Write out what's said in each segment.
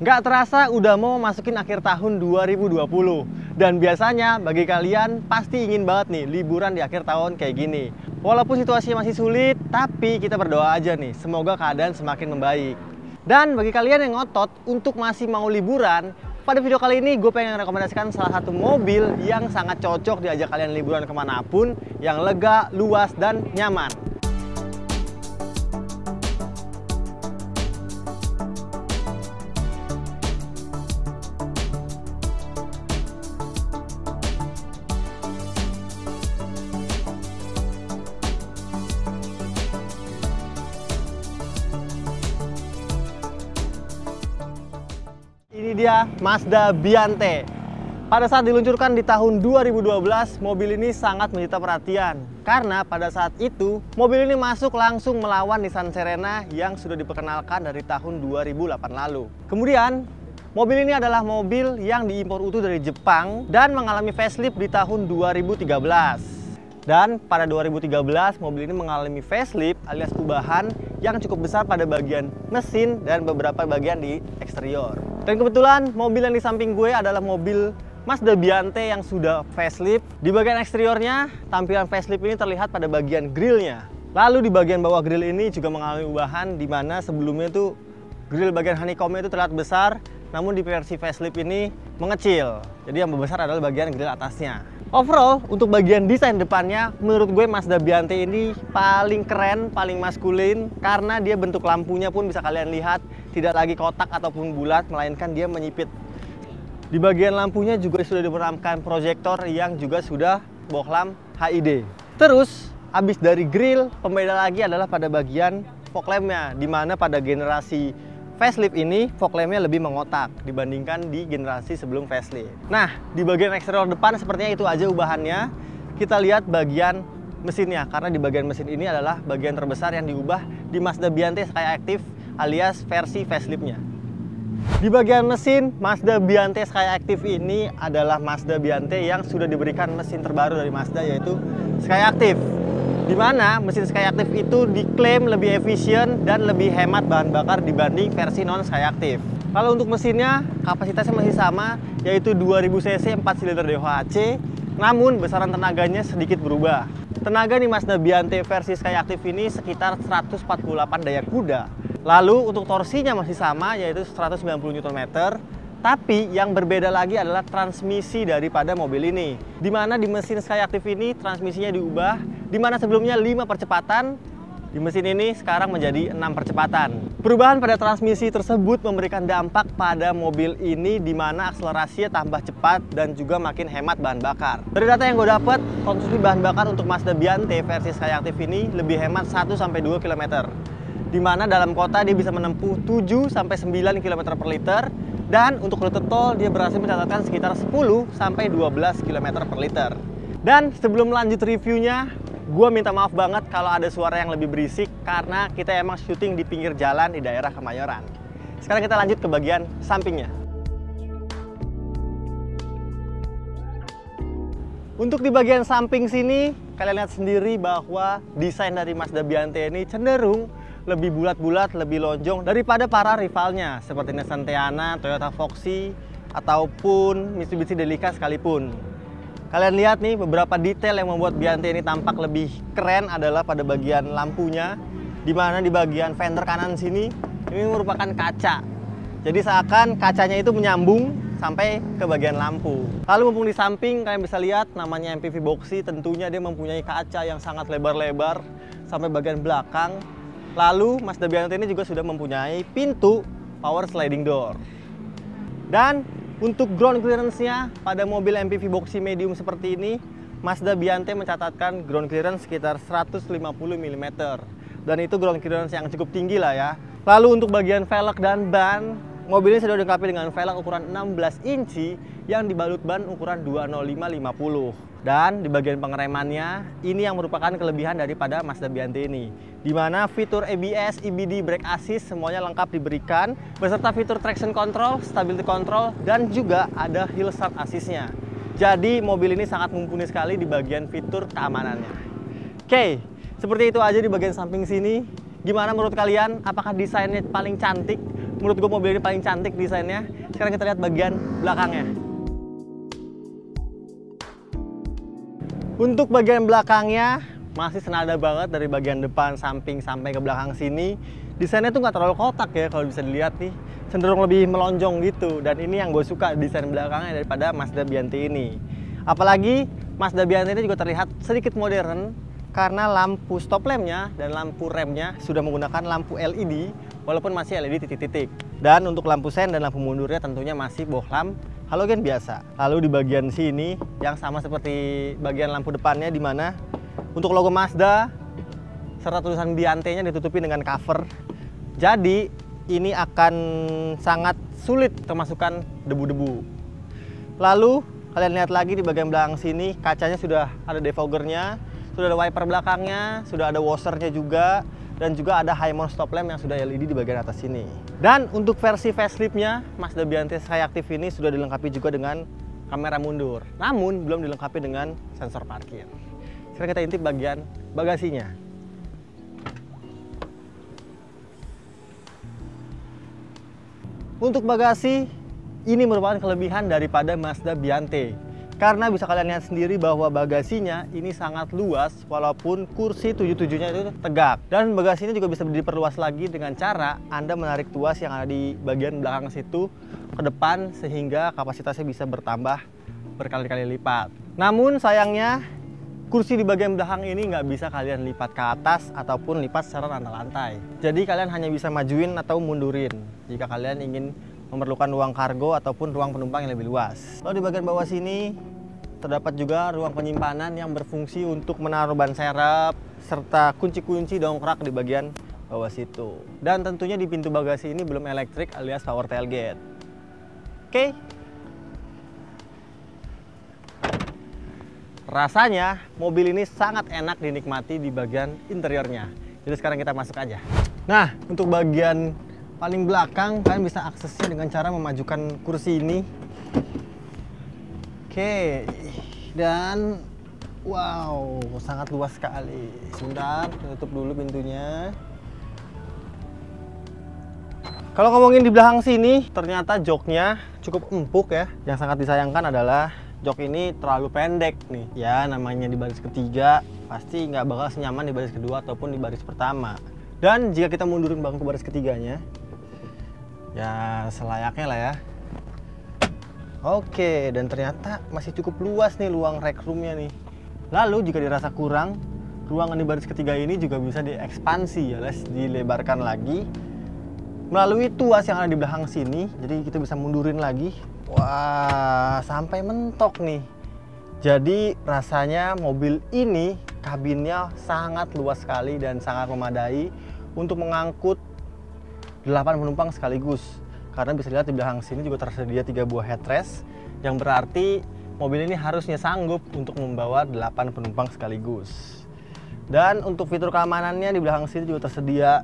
Nggak terasa udah mau masukin akhir tahun 2020. Dan biasanya bagi kalian pasti ingin banget nih liburan di akhir tahun kayak gini. Walaupun situasinya masih sulit, tapi kita berdoa aja nih, semoga keadaan semakin membaik. Dan bagi kalian yang ngotot untuk masih mau liburan, pada video kali ini gue pengen rekomendasikan salah satu mobil yang sangat cocok diajak kalian liburan kemanapun, yang lega, luas, dan nyaman. Ini dia Mazda Biante. Pada saat diluncurkan di tahun 2012, mobil ini sangat menyita perhatian. Karena pada saat itu, mobil ini masuk langsung melawan Nissan Serena yang sudah diperkenalkan dari tahun 2008 lalu. Kemudian, mobil ini adalah mobil yang diimpor utuh dari Jepang dan mengalami facelift di tahun 2013. Dan pada 2013, mobil ini mengalami facelift alias ubahan yang cukup besar pada bagian mesin dan beberapa bagian di eksterior. Dan kebetulan mobil yang di samping gue adalah mobil Mazda Biante yang sudah facelift. Di bagian eksteriornya, tampilan facelift ini terlihat pada bagian grillnya. Lalu di bagian bawah grill ini juga mengalami ubahan, di mana sebelumnya itu grill bagian honeycomb itu terlihat besar, namun di versi facelift ini mengecil. Jadi yang besar adalah bagian grill atasnya. Overall, untuk bagian desain depannya, menurut gue Mazda Biante ini paling keren, paling maskulin, karena dia bentuk lampunya pun bisa kalian lihat tidak lagi kotak ataupun bulat, melainkan dia menyipit. Di bagian lampunya juga sudah dimeramkan proyektor yang juga sudah bohlam HID. Terus, habis dari grill, pembeda lagi adalah pada bagian fog lampnya, di mana pada generasi facelift ini fog lampnya lebih mengotak dibandingkan di generasi sebelum facelift. Nah, di bagian eksterior depan sepertinya itu aja ubahannya. Kita lihat bagian mesinnya, karena di bagian mesin ini adalah bagian terbesar yang diubah di Mazda Biante Skyactiv alias versi faceliftnya. Di bagian mesin, Mazda Biante Skyactiv ini adalah Mazda Biante yang sudah diberikan mesin terbaru dari Mazda, yaitu Skyactiv. Di mana mesin Skyactiv itu diklaim lebih efisien dan lebih hemat bahan bakar dibanding versi non Skyactiv. Kalau untuk mesinnya, kapasitasnya masih sama, yaitu 2000 cc 4 silinder DOHC, namun besaran tenaganya sedikit berubah. Tenaga di Mazda Biante versi Skyactiv ini sekitar 148 daya kuda. Lalu untuk torsinya masih sama, yaitu 190 Nm. Tapi yang berbeda lagi adalah transmisi daripada mobil ini. Di mana di mesin Skyactiv ini transmisinya diubah, di mana sebelumnya 5 percepatan, di mesin ini sekarang menjadi 6 percepatan. Perubahan pada transmisi tersebut memberikan dampak pada mobil ini, di mana akselerasinya tambah cepat dan juga makin hemat bahan bakar. Dari data yang gue dapat, konsumsi bahan bakar untuk Mazda Biante versi Skyactiv ini lebih hemat 1-2 km. Di mana dalam kota dia bisa menempuh 7-9 km per liter. Dan untuk rute tol dia berhasil mencatatkan sekitar 10-12 km per liter. Dan sebelum lanjut reviewnya, gue minta maaf banget kalau ada suara yang lebih berisik, karena kita emang syuting di pinggir jalan di daerah Kemayoran. Sekarang kita lanjut ke bagian sampingnya. Untuk di bagian samping sini, kalian lihat sendiri bahwa desain dari Mazda Biante ini cenderung lebih bulat-bulat, lebih lonjong daripada para rivalnya seperti Nissan Teana, Toyota Foxy, ataupun Mitsubishi Delica sekalipun. Kalian lihat nih, beberapa detail yang membuat Biante ini tampak lebih keren adalah pada bagian lampunya, di mana di bagian fender kanan sini ini merupakan kaca. Jadi seakan kacanya itu menyambung sampai ke bagian lampu. Lalu mumpung di samping, kalian bisa lihat namanya MPV Boxy, tentunya dia mempunyai kaca yang sangat lebar-lebar sampai bagian belakang. Lalu Mazda Biante ini juga sudah mempunyai pintu power sliding door. Dan untuk ground clearance-nya pada mobil MPV Boxy medium seperti ini, Mazda Biante mencatatkan ground clearance sekitar 150 mm. Dan itu ground clearance yang cukup tinggi lah ya. Lalu untuk bagian velg dan ban, mobil ini sudah dilengkapi dengan velg ukuran 16 inci yang dibalut ban ukuran 205/50. Dan di bagian pengeremannya, ini yang merupakan kelebihan daripada Mazda Biante ini, di mana fitur ABS, EBD, brake assist semuanya lengkap diberikan, beserta fitur traction control, stability control, dan juga ada hill start assist-nya. Jadi mobil ini sangat mumpuni sekali di bagian fitur keamanannya. Oke, seperti itu aja di bagian samping sini. Gimana menurut kalian? Apakah desainnya paling cantik? Menurut gue mobil ini paling cantik desainnya. Sekarang kita lihat bagian belakangnya. Untuk bagian belakangnya masih senada banget dari bagian depan, samping, sampai ke belakang sini. Desainnya tuh nggak terlalu kotak ya kalau bisa dilihat nih. Cenderung lebih melonjong gitu. Dan ini yang gue suka desain belakangnya daripada Mazda Biante ini. Apalagi Mazda Biante ini juga terlihat sedikit modern karena lampu stop lampnya dan lampu remnya sudah menggunakan lampu LED walaupun masih LED titik-titik. Dan untuk lampu sen dan lampu mundurnya tentunya masih bohlam halogen biasa. Lalu di bagian sini yang sama seperti bagian lampu depannya, di mana untuk logo Mazda serta tulisan Biante-nya ditutupi dengan cover. Jadi ini akan sangat sulit termasukkan debu-debu. Lalu kalian lihat lagi di bagian belakang sini, kacanya sudah ada defoggernya, sudah ada wiper belakangnya, sudah ada washernya juga, dan juga ada high mount stop lamp yang sudah LED di bagian atas sini. Dan untuk versi facelift-nya, Mazda Biante Skyactiv ini sudah dilengkapi juga dengan kamera mundur, namun belum dilengkapi dengan sensor parkir. Sekarang kita intip bagian bagasinya. Untuk bagasi, ini merupakan kelebihan daripada Mazda Biante. Karena bisa kalian lihat sendiri bahwa bagasinya ini sangat luas walaupun kursi 77-nya itu tegak. Dan bagasinya juga bisa diperluas lagi dengan cara Anda menarik tuas yang ada di bagian belakang situ ke depan sehingga kapasitasnya bisa bertambah berkali-kali lipat. Namun sayangnya kursi di bagian belakang ini nggak bisa kalian lipat ke atas ataupun lipat secara rantai-lantai. Jadi kalian hanya bisa majuin atau mundurin jika kalian ingin memerlukan ruang kargo ataupun ruang penumpang yang lebih luas. Lalu di bagian bawah sini terdapat juga ruang penyimpanan yang berfungsi untuk menaruh ban serep serta kunci-kunci dongkrak di bagian bawah situ. Dan tentunya di pintu bagasi ini belum elektrik alias power tailgate. Oke. Rasanya mobil ini sangat enak dinikmati di bagian interiornya. Jadi sekarang kita masuk aja. Nah, untuk bagian paling belakang kalian bisa aksesnya dengan cara memajukan kursi ini. Oke, dan wow, sangat luas sekali. Sebentar, tutup dulu pintunya. Kalau ngomongin di belakang sini, ternyata joknya cukup empuk ya. Yang sangat disayangkan adalah jok ini terlalu pendek nih. Ya, namanya di baris ketiga, pasti nggak bakal senyaman di baris kedua ataupun di baris pertama. Dan jika kita mundurin bangku baris ketiganya, ya selayaknya lah ya. Oke, dan ternyata masih cukup luas nih ruang rek roomnya nih. Lalu jika dirasa kurang, ruangan di baris ketiga ini juga bisa diekspansi alias dilebarkan lagi melalui tuas yang ada di belakang sini. Jadi kita bisa mundurin lagi. Wah, sampai mentok nih. Jadi rasanya mobil ini kabinnya sangat luas sekali dan sangat memadai untuk mengangkut 8 penumpang sekaligus. Karena bisa dilihat di belakang sini juga tersedia 3 buah headrest, yang berarti mobil ini harusnya sanggup untuk membawa 8 penumpang sekaligus. Dan untuk fitur keamanannya di belakang sini juga tersedia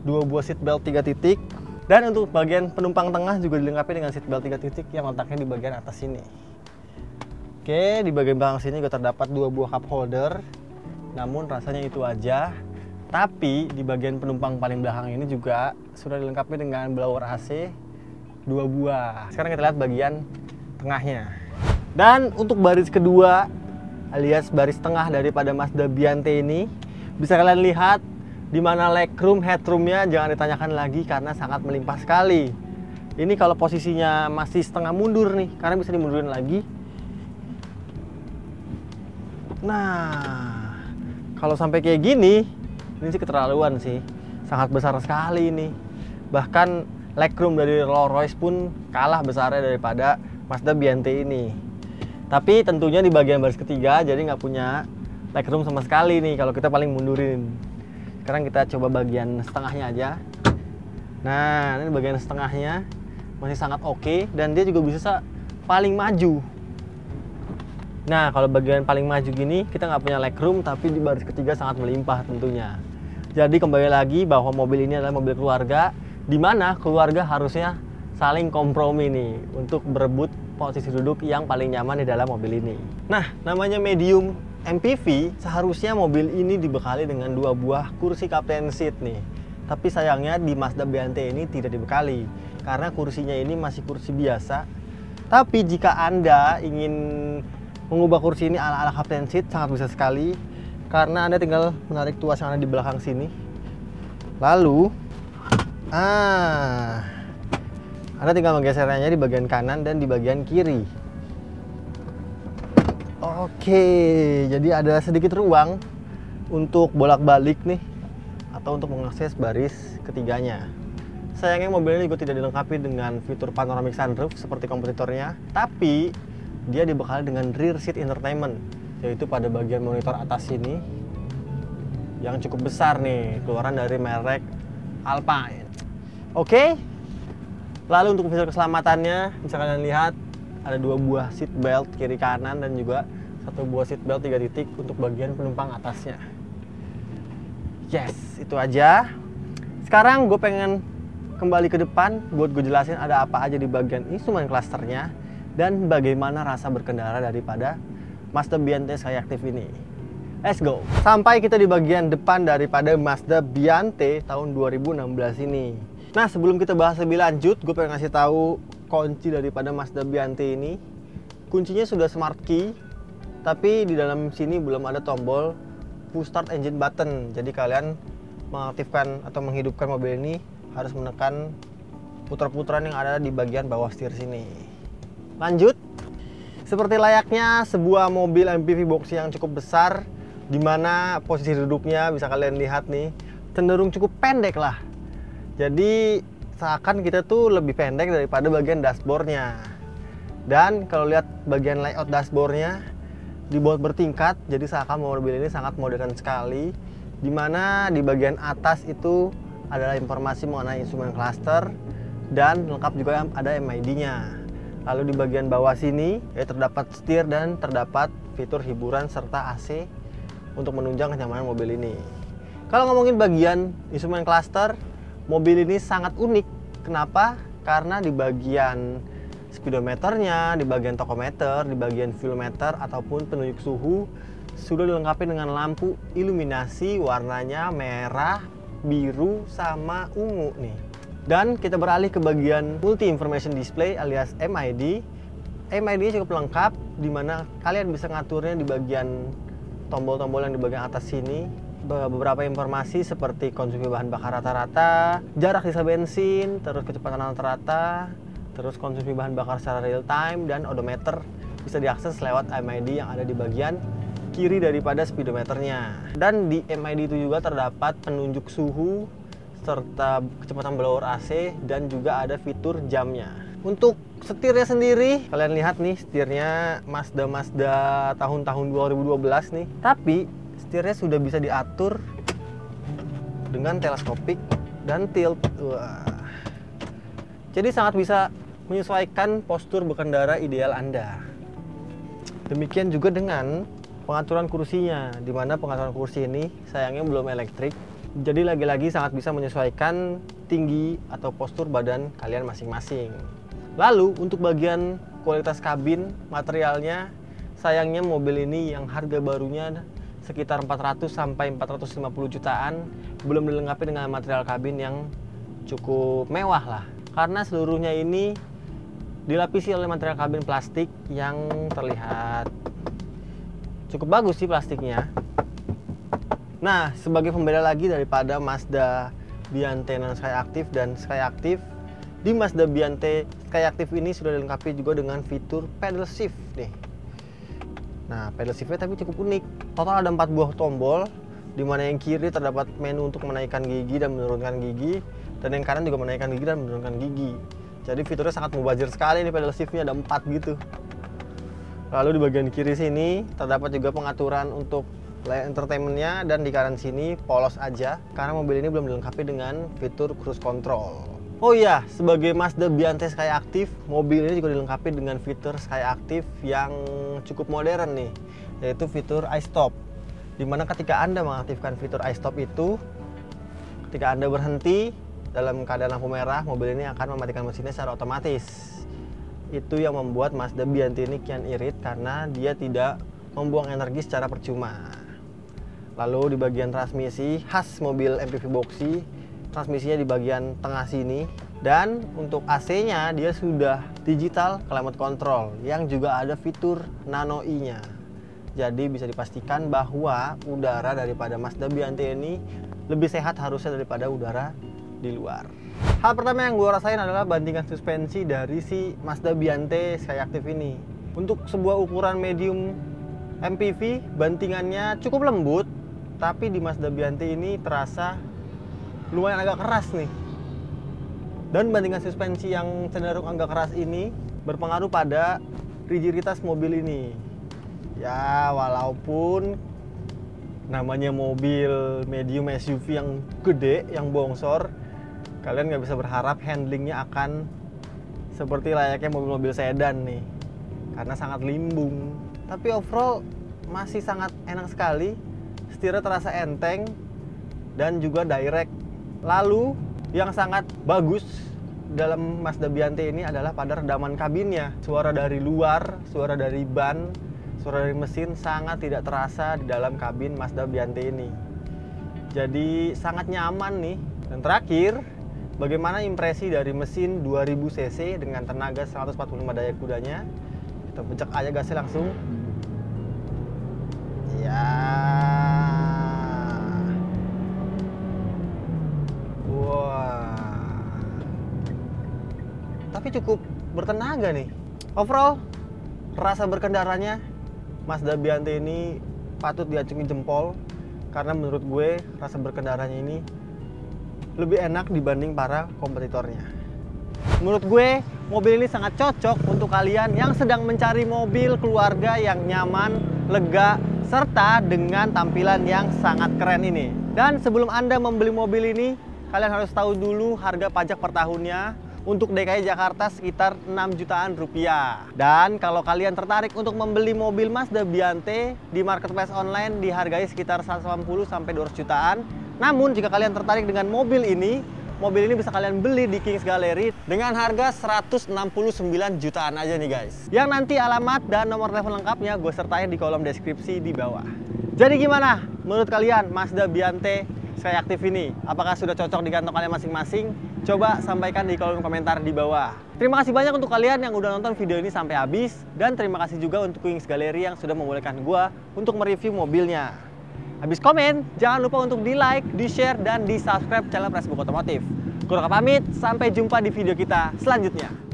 2 buah seat belt 3 titik. Dan untuk bagian penumpang tengah juga dilengkapi dengan seat belt 3 titik yang letaknya di bagian atas sini. Oke, di bagian belakang sini juga terdapat 2 buah cup holder. Namun rasanya itu aja. Tapi di bagian penumpang paling belakang ini juga sudah dilengkapi dengan blower AC 2 buah. Sekarang kita lihat bagian tengahnya. Dan untuk baris kedua alias baris tengah daripada Mazda Biante ini, bisa kalian lihat di mana legroom, headroomnya jangan ditanyakan lagi karena sangat melimpah sekali. Ini kalau posisinya masih setengah mundur nih, karena bisa dimundurin lagi. Nah, kalau sampai kayak gini, ini sih keterlaluan sih. Sangat besar sekali ini. Bahkan legroom dari Rolls Royce pun kalah besarnya daripada Mazda Biante ini. Tapi tentunya di bagian baris ketiga, jadi nggak punya legroom sama sekali nih kalau kita paling mundurin. Sekarang kita coba bagian setengahnya aja. Nah, ini bagian setengahnya masih sangat oke, dan dia juga bisa paling maju. Nah, kalau bagian paling maju gini, kita nggak punya legroom, tapi di baris ketiga sangat melimpah tentunya. Jadi kembali lagi bahwa mobil ini adalah mobil keluarga, di mana keluarga harusnya saling kompromi nih untuk berebut posisi duduk yang paling nyaman di dalam mobil ini. Nah, namanya medium MPV, seharusnya mobil ini dibekali dengan 2 buah kursi captain seat nih. Tapi sayangnya di Mazda Biante ini tidak dibekali, karena kursinya ini masih kursi biasa. Tapi jika Anda ingin mengubah kursi ini ala-ala captain seat, sangat bisa sekali, karena Anda tinggal menarik tuas yang ada di belakang sini. Lalu Anda tinggal menggesernya di bagian kanan dan di bagian kiri. Oke, jadi ada sedikit ruang untuk bolak-balik nih, atau untuk mengakses baris ketiganya. Sayangnya mobil ini juga tidak dilengkapi dengan fitur panoramic sunroof seperti kompetitornya, tapi dia dibekali dengan rear seat entertainment, yaitu pada bagian monitor atas sini yang cukup besar nih, keluaran dari merek Alpine. Oke, lalu untuk fitur keselamatannya bisa kalian lihat ada 2 buah seat belt kiri kanan dan juga 1 buah seat belt 3 titik untuk bagian penumpang atasnya. Yes, itu aja. Sekarang gue pengen kembali ke depan buat gue jelasin ada apa aja di bagian instrumen clusternya dan bagaimana rasa berkendara daripada Mazda Biante Skyactiv ini. Let's go. Sampai kita di bagian depan daripada Mazda Biante tahun 2016 ini. Nah, sebelum kita bahas lebih lanjut, gue pengen ngasih tahu kunci daripada Mazda Biante ini. Kuncinya sudah smart key, tapi di dalam sini belum ada tombol push start engine button. Jadi kalian mengaktifkan atau menghidupkan mobil ini harus menekan putar-putaran yang ada di bagian bawah setir sini. Lanjut. Seperti layaknya sebuah mobil MPV boxy yang cukup besar, di mana posisi duduknya bisa kalian lihat nih cenderung cukup pendek lah. Jadi seakan kita tuh lebih pendek daripada bagian dashboardnya. Dan kalau lihat bagian layout dashboardnya dibuat bertingkat, jadi seakan mobil ini sangat modern sekali. Dimana di bagian atas itu adalah informasi mengenai instrumen cluster dan lengkap juga ada MID-nya. Lalu di bagian bawah sini terdapat setir dan terdapat fitur hiburan serta AC untuk menunjang kenyamanan mobil ini. Kalau ngomongin bagian instrumen cluster, mobil ini sangat unik. Kenapa? Karena di bagian speedometernya, di bagian tachometer, di bagian fuel meter ataupun penunjuk suhu sudah dilengkapi dengan lampu iluminasi warnanya merah, biru, sama ungu nih. Dan kita beralih ke bagian multi information display alias MID. MID cukup lengkap, dimana kalian bisa ngaturnya di bagian tombol-tombol yang di bagian atas sini. Beberapa informasi seperti konsumsi bahan bakar rata-rata, jarak sisa bensin, terus kecepatan rata-rata, terus konsumsi bahan bakar secara real time, dan odometer bisa diakses lewat MID yang ada di bagian kiri daripada speedometernya. Dan di MID itu juga terdapat penunjuk suhu serta kecepatan blower AC dan juga ada fitur jamnya. Untuk setirnya sendiri, kalian lihat nih setirnya Mazda tahun-tahun 2012 nih. Tapi setirnya sudah bisa diatur dengan teleskopik dan tilt. Wah. Jadi sangat bisa menyesuaikan postur berkendara ideal Anda. Demikian juga dengan pengaturan kursinya, di mana pengaturan kursi ini sayangnya belum elektrik. Jadi lagi-lagi sangat bisa menyesuaikan tinggi atau postur badan kalian masing-masing. Lalu untuk bagian kualitas kabin, materialnya sayangnya mobil ini yang harga barunya sekitar 400 sampai 450 jutaan belum dilengkapi dengan material kabin yang cukup mewah lah. Karena seluruhnya ini dilapisi oleh material kabin plastik yang terlihat cukup bagus sih plastiknya. Nah, sebagai pembeda lagi daripada Mazda Biante non Skyactiv dan Skyactiv, di Mazda Biante Skyactiv ini sudah dilengkapi juga dengan fitur pedal shift nih. Nah, pedal shiftnya tapi cukup unik. Total ada 4 buah tombol, di mana yang kiri terdapat menu untuk menaikkan gigi dan menurunkan gigi, dan yang kanan juga menaikkan gigi dan menurunkan gigi. Jadi fiturnya sangat mubazir sekali nih, pedal shiftnya ada 4 gitu. Lalu di bagian kiri sini terdapat juga pengaturan untuk layar entertainmentnya, dan di kanan sini polos aja karena mobil ini belum dilengkapi dengan fitur cruise control. Oh iya, sebagai Mazda Biante Skyactiv, mobil ini juga dilengkapi dengan fitur Skyactiv yang cukup modern nih, yaitu fitur iStop. Dimana ketika Anda mengaktifkan fitur iStop itu, ketika Anda berhenti dalam keadaan lampu merah, mobil ini akan mematikan mesinnya secara otomatis. Itu yang membuat Mazda Biante ini kian irit karena dia tidak membuang energi secara percuma. Lalu di bagian transmisi khas mobil MPV boxy, transmisinya di bagian tengah sini. Dan untuk AC-nya dia sudah digital climate control yang juga ada fitur Nano E-nya. Jadi bisa dipastikan bahwa udara daripada Mazda Biante ini lebih sehat harusnya daripada udara di luar. Hal pertama yang gue rasain adalah bandingan suspensi dari si Mazda Biante Skyactiv ini. Untuk sebuah ukuran medium MPV, bantingannya cukup lembut, tapi di Mazda Biante ini terasa lumayan agak keras nih. Dan bandingan suspensi yang cenderung agak keras ini berpengaruh pada rigiditas mobil ini. Ya, walaupun namanya mobil medium SUV yang gede, yang bongsor, kalian nggak bisa berharap handlingnya akan seperti layaknya mobil-mobil sedan nih, karena sangat limbung. Tapi overall masih sangat enak sekali, setirnya terasa enteng dan juga direct. Lalu yang sangat bagus dalam Mazda Biante ini adalah pada redaman kabinnya. Suara dari luar, suara dari ban, suara dari mesin sangat tidak terasa di dalam kabin Mazda Biante ini. Jadi sangat nyaman nih. Dan terakhir, bagaimana impresi dari mesin 2000 cc dengan tenaga 145 daya kudanya? Kita pencet aja gasnya langsung. Ya. Tapi cukup bertenaga nih. Overall, rasa berkendaranya Mazda Biante ini patut diacungi jempol, karena menurut gue rasa berkendaranya ini lebih enak dibanding para kompetitornya. Menurut gue mobil ini sangat cocok untuk kalian yang sedang mencari mobil keluarga yang nyaman, lega, serta dengan tampilan yang sangat keren ini. Dan sebelum Anda membeli mobil ini, kalian harus tahu dulu harga pajak per tahunnya. Untuk DKI Jakarta sekitar 6 jutaan rupiah. Dan kalau kalian tertarik untuk membeli mobil Mazda Biante di marketplace online dihargai sekitar 180 sampai 200 jutaan. Namun jika kalian tertarik dengan mobil ini bisa kalian beli di Kings Gallery dengan harga 169 jutaan aja nih guys. Yang nanti alamat dan nomor telepon lengkapnya gue sertain di kolom deskripsi di bawah. Jadi gimana menurut kalian Mazda Biante Skyactiv ini? Apakah sudah cocok di kantong kalian masing-masing? Coba sampaikan di kolom komentar di bawah. Terima kasih banyak untuk kalian yang udah nonton video ini sampai habis. Dan terima kasih juga untuk Kings Gallery yang sudah membolehkan gua untuk mereview mobilnya. Habis komen, jangan lupa untuk di like, di share, dan di subscribe channel Pressbook Otomotif. Gua Raka pamit, sampai jumpa di video kita selanjutnya.